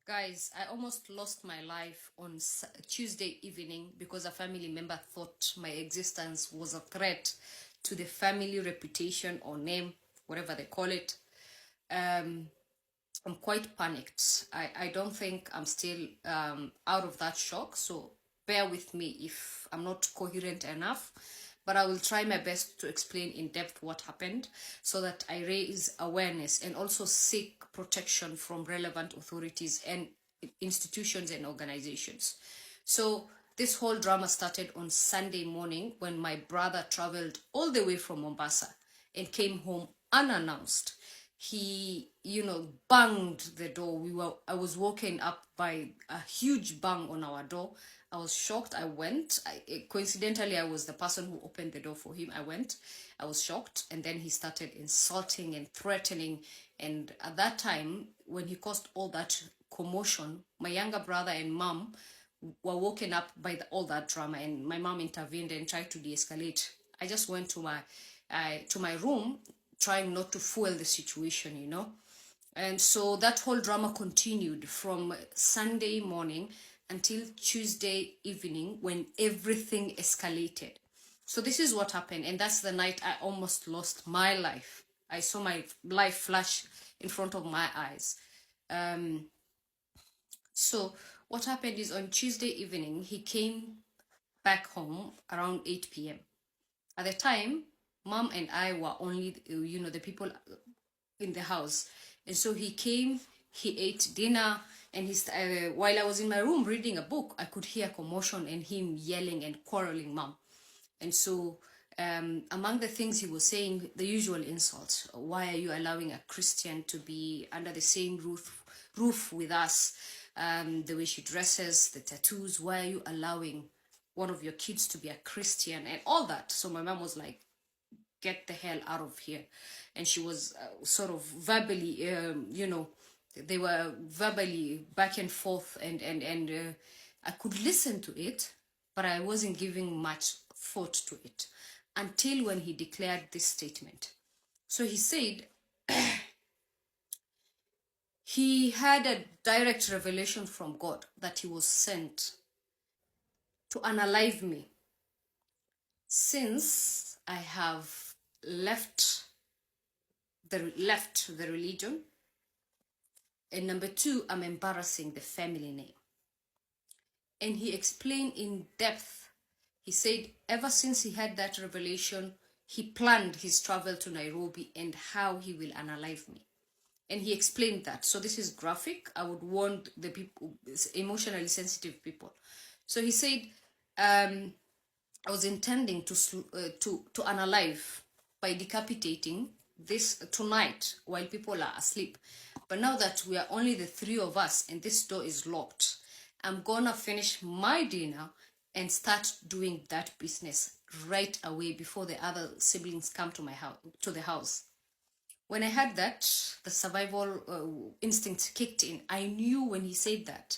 Guys, I almost lost my life on Tuesday evening because a family member thought my existence was a threat to the family reputation or name, whatever they call it. Um, I'm quite panicked. I don't think I'm still out of that shock, so bear with me if I'm not coherent enough. But I will try my best to explain in depth what happened so that I raise awareness and also seek protection from relevant authorities and institutions and organizations. So, this whole drama started on Sunday morning when my brother traveled all the way from Mombasa and came home unannounced. He banged the door. I was woken up by a huge bang on our door. I was shocked. I went. Coincidentally, I was the person who opened the door for him. I went. I was shocked, and then he started insulting and threatening. And at that time, when he caused all that commotion, my younger brother and mom were woken up by all that drama, and my mom intervened and tried to de-escalate. I just went to my room, trying not to fuel the situation. And so that whole drama continued from Sunday morning until Tuesday evening when everything escalated. So this is what happened, and that's the night I almost lost my life. I saw my life flash in front of my eyes. So what happened is on Tuesday evening, he came back home around 8 p.m. At the time, mom and I were only, the people in the house. And so he came, he ate dinner, and while I was in my room reading a book, I could hear commotion and him yelling and quarreling mom. And so among the things he was saying, the usual insults. Why are you allowing a Christian to be under the same roof with us? The way she dresses, the tattoos. Why are you allowing one of your kids to be a Christian and all that? So my mom was like, get the hell out of here. And she was sort of verbally, they were verbally back and forth, and I could listen to it, but I wasn't giving much thought to it until when he declared this statement. So he said he had a direct revelation from God that he was sent to unalive me since I have left the religion. And number two, I'm embarrassing the family name. And he explained in depth. He said ever since he had that revelation, he planned his travel to Nairobi and how he will unalive me. And he explained that. So this is graphic. I would warn the people, emotionally sensitive people. So he said, I was intending to unalive by decapitating this tonight while people are asleep. But now that we are only the three of us and this door is locked, I'm gonna finish my dinner and start doing that business right away before the other siblings come to the house. When I had that, the survival instinct kicked in. I knew when he said that.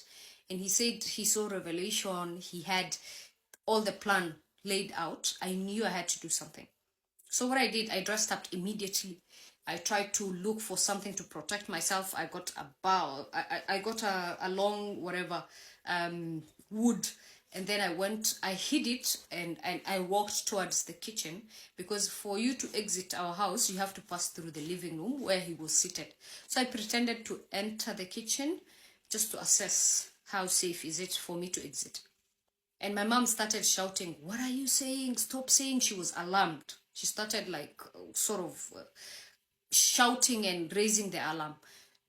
And he said he saw revelation, he had all the plan laid out. I knew I had to do something. So what I did, I dressed up immediately. I tried to look for something to protect myself. I got a bow. I got a long whatever wood, and then I hid it, and I walked towards the kitchen, because for you to exit our house, you have to pass through the living room where he was seated. So I pretended to enter the kitchen just to assess how safe is it for me to exit. And my mom started shouting, "What are you saying? Stop saying." She was alarmed. She started like sort of shouting and raising the alarm.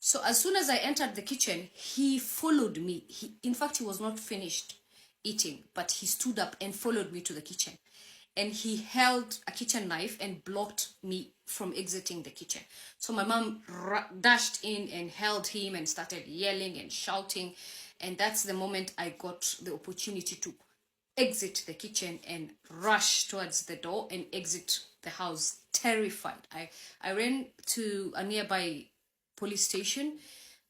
So as soon as I entered the kitchen, he followed me. In fact, he was not finished eating, but he stood up and followed me to the kitchen. And he held a kitchen knife and blocked me from exiting the kitchen. So my mom dashed in and held him and started yelling and shouting. And that's the moment I got the opportunity to exit the kitchen and rush towards the door and exit the house, terrified. I ran to a nearby police station.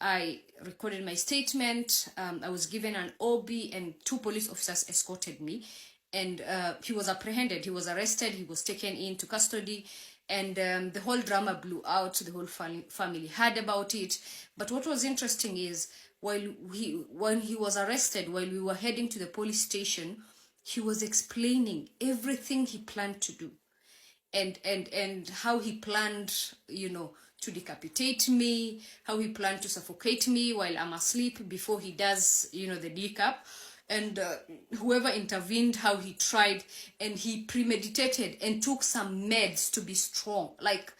I recorded my statement. I was given an OB, and 2 police officers escorted me. And he was apprehended. He was arrested. He was taken into custody. And the whole drama blew out. The whole family heard about it. But what was interesting is when he was arrested, while we were heading to the police station, he was explaining everything he planned to do, and how he planned, to decapitate me, how he planned to suffocate me while I'm asleep before he does, the decap. And whoever intervened, how he tried, and he premeditated and took some meds to be strong. Like,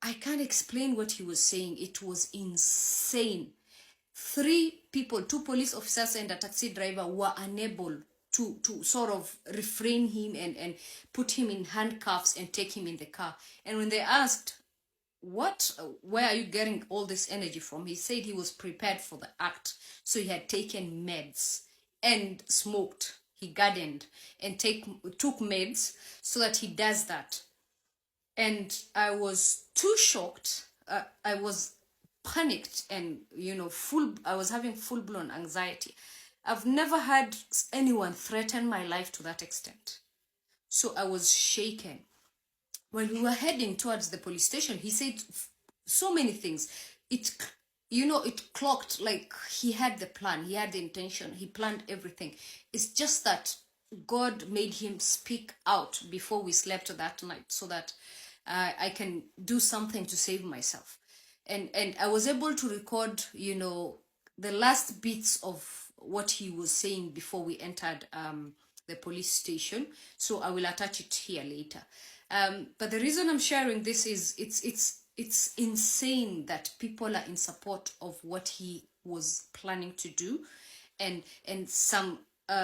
I can't explain what he was saying. It was insane. 3 people, 2 police officers and a taxi driver, were unable to sort of refrain him and put him in handcuffs and take him in the car. And when they asked, where are you getting all this energy from? He said he was prepared for the act. So he had taken meds and smoked. He gardened and took meds so that he does that. And I was too shocked. I was panicked and, I was having full-blown anxiety. I've never had anyone threaten my life to that extent. So I was shaken. When we were heading towards the police station, he said so many things. It clocked, like he had the plan, he had the intention, he planned everything. It's just that God made him speak out before we slept that night so that I can do something to save myself. And I was able to record, the last bits of what he was saying before we entered the police station. So I will attach it here later. But the reason I'm sharing this is it's insane that people are in support of what he was planning to do, and some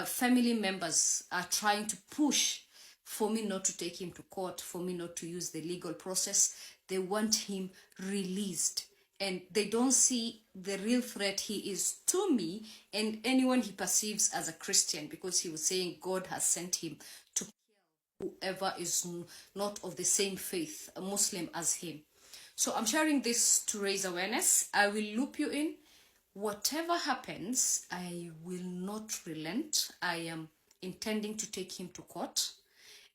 family members are trying to push for me not to take him to court, for me not to use the legal process. They want him released, and they don't see the real threat he is to me and anyone he perceives as a Christian, because he was saying God has sent him to whoever is not of the same faith, a Muslim, as him. So I'm sharing this to raise awareness. I will loop you in. Whatever happens, I will not relent. I am intending to take him to court,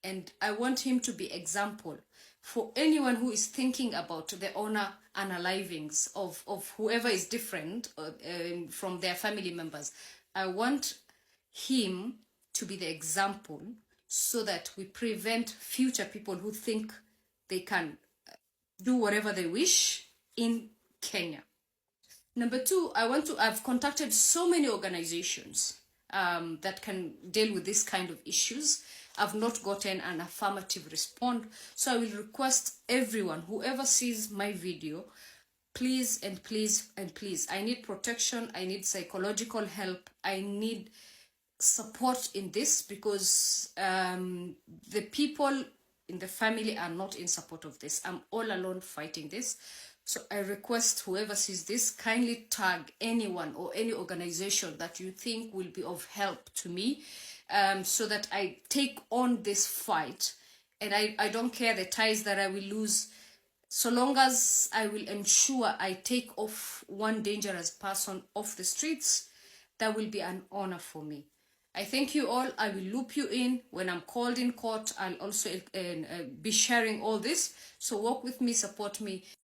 and I want him to be example for anyone who is thinking about the honor unalivings of whoever is different from their family members. I want him to be the example so that we prevent future people who think they can do whatever they wish in Kenya. Number 2, I've contacted so many organizations that can deal with this kind of issues. I've not gotten an affirmative response. So I will request everyone, whoever sees my video, please and please and please, I need protection, I need psychological help, I need support in this, because the people in the family are not in support of this. I'm all alone fighting this. So I request whoever sees this, kindly tag anyone or any organization that you think will be of help to me, so that I take on this fight. And I don't care the ties that I will lose, so long as I will ensure I take off one dangerous person off the streets. That will be an honor for me. I thank you all. I will loop you in when I'm called in court. I'll also be sharing all this. So work with me, support me.